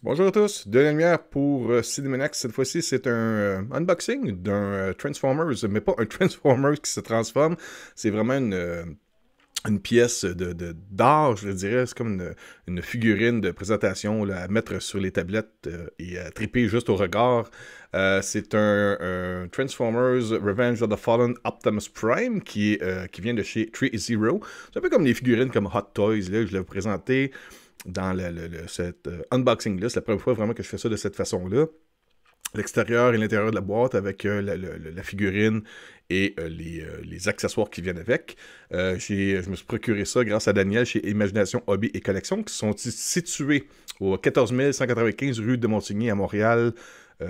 Bonjour à tous, de la lumière pour Cinemanax. Cette fois-ci, c'est un unboxing d'un Transformers, mais pas un Transformers qui se transforme. C'est vraiment une pièce d'art, je le dirais. C'est comme une figurine de présentation là, à mettre sur les tablettes et à triper juste au regard. C'est un Transformers Revenge of the Fallen Optimus Prime qui vient de chez 3Zero. C'est un peu comme les figurines comme Hot Toys là, que je l'ai présenté dans cet unboxing-là. C'est la première fois vraiment que je fais ça de cette façon-là. L'extérieur et l'intérieur de la boîte avec la figurine et les accessoires qui viennent avec. Je me suis procuré ça grâce à Daniel chez Imagination Hobby et Collection qui sont situés au 14 195 rue de Montigny à Montréal.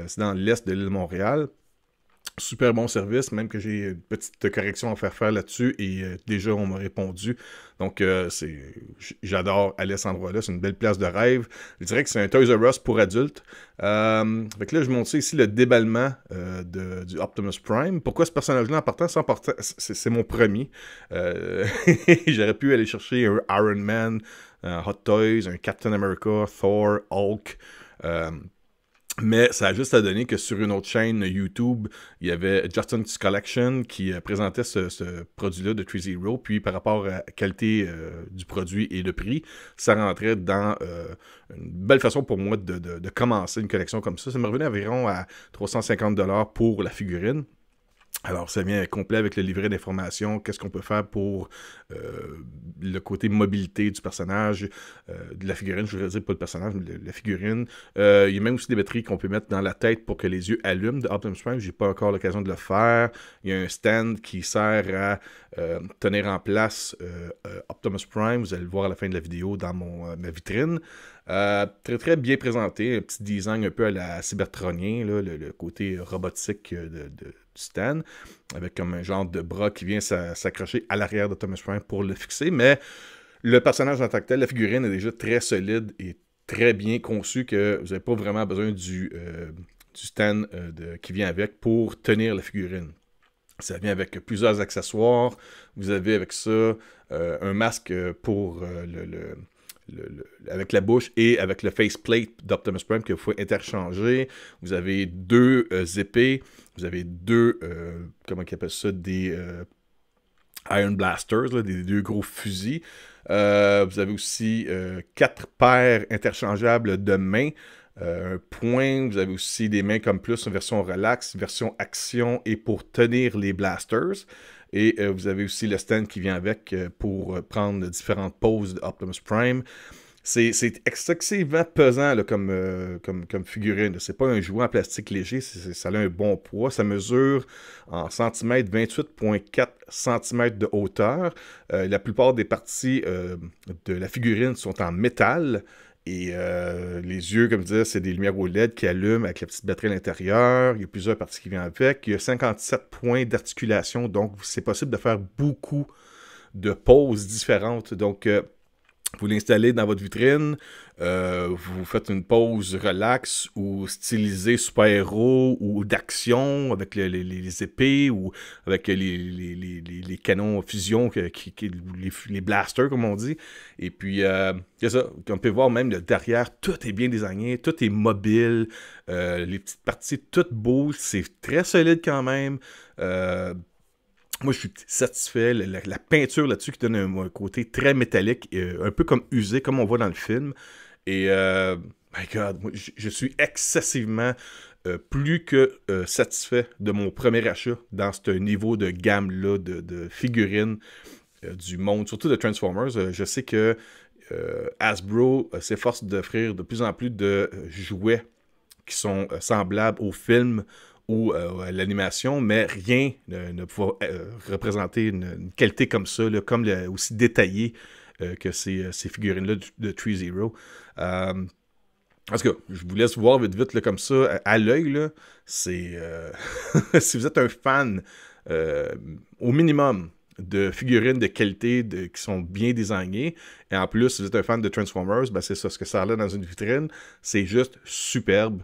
C'est dans l'est de l'île de Montréal. Super bon service, même que j'ai une petite correction à faire là-dessus et déjà on m'a répondu. Donc j'adore aller à cet endroit-là, c'est une belle place de rêve. Je dirais que c'est un Toys R Us pour adultes. Fait que là je montre ici le déballement du Optimus Prime. Pourquoi ce personnage-là en partant? C'est mon premier. J'aurais pu aller chercher un Iron Man, un Hot Toys, un Captain America, Thor, Hulk. Mais ça a juste à donner que sur une autre chaîne YouTube, il y avait Justin's Collection qui présentait ce produit-là de 3Zero. Puis par rapport à la qualité du produit et le prix, ça rentrait dans une belle façon pour moi de commencer une collection comme ça. Ça me revenait environ à 350$ pour la figurine. Alors, ça vient complet avec le livret d'informations, qu'est-ce qu'on peut faire pour le côté mobilité du personnage, de la figurine, je voudrais dire pas le personnage, mais la figurine. Il y a même aussi des batteries qu'on peut mettre dans la tête pour que les yeux allument de Optimus Prime. J'ai pas encore l'occasion de le faire. Il y a un stand qui sert à tenir en place Optimus Prime. Vous allez le voir à la fin de la vidéo dans ma vitrine. Très très bien présenté, un petit design un peu à la cybertronien, là, le côté robotique du stand, avec comme un genre de bras qui vient s'accrocher à l'arrière d'Optimus Prime pour le fixer, mais le personnage en tant que tel, la figurine est déjà très solide et très bien conçue que vous n'avez pas vraiment besoin du stand qui vient avec pour tenir la figurine. Ça vient avec plusieurs accessoires. Vous avez avec ça un masque pour avec la bouche et avec le faceplate d'Optimus Prime que vous pouvez interchanger. Vous avez deux épées. Vous avez deux, comment ils appellent ça, des Iron Blasters, là, des deux gros fusils. Vous avez aussi 4 paires interchangeables de mains. Un point, vous avez aussi des mains comme plus, une version relax, version action et pour tenir les blasters. Et vous avez aussi le stand qui vient avec pour prendre différentes poses d'Optimus Prime. C'est excessivement pesant là, comme figurine. C'est pas un jouet en plastique léger, ça a un bon poids. Ça mesure en centimètres 28,4 cm de hauteur. La plupart des parties de la figurine sont en métal. Et les yeux, comme je disais, c'est des lumières OLED qui allument avec la petite batterie à l'intérieur. Il y a plusieurs parties qui viennent avec. Il y a 57 points d'articulation, donc c'est possible de faire beaucoup de poses différentes. Donc, vous l'installez dans votre vitrine, vous faites une pause relax ou stylisée super-héros ou d'action avec les épées ou avec les canons fusion, les blasters comme on dit. Et puis, c'est ça, on peut voir même le derrière, tout est bien désigné, tout est mobile, les petites parties, toutes bougent, c'est très solide quand même. Moi, je suis satisfait. La peinture là-dessus qui donne un côté très métallique, un peu comme usé, comme on voit dans le film. Et, my God, moi, je suis excessivement plus que satisfait de mon premier achat dans ce niveau de gamme-là de figurines du monde, surtout de Transformers. Je sais que Hasbro s'efforce d'offrir de plus en plus de jouets qui sont semblables aux films ou à l'animation, mais rien ne peut représenter une qualité comme ça, là, comme aussi détaillée que ces figurines-là de 3Zero. En tout cas, je vous laisse voir vite vite là, comme ça, à l'œil, là, c'est... si vous êtes un fan, au minimum, de figurines de qualité qui sont bien désignées. Et en plus, si vous êtes un fan de Transformers, ben c'est ça, ce que ça a l'air dans une vitrine. C'est juste superbe.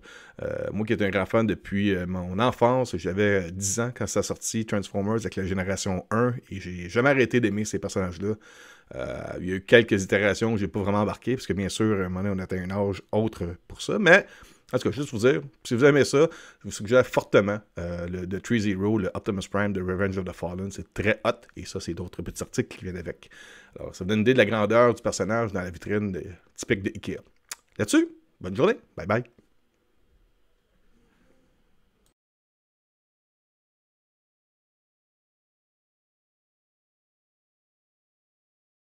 Moi qui étais un grand fan depuis mon enfance, j'avais 10 ans quand ça a sorti, Transformers avec la génération 1, et j'ai jamais arrêté d'aimer ces personnages-là. Il y a eu quelques itérations où j'ai pas vraiment embarqué, parce que bien sûr, à un moment donné, on atteint un âge autre pour ça, mais en tout cas, juste vous dire, si vous aimez ça, je vous suggère fortement le The 3-0, le Optimus Prime de Revenge of the Fallen. C'est très hot, et ça, c'est d'autres petits articles qui viennent avec. Alors, ça vous donne une idée de la grandeur du personnage dans la vitrine typique de Ikea. Là-dessus, bonne journée, bye bye.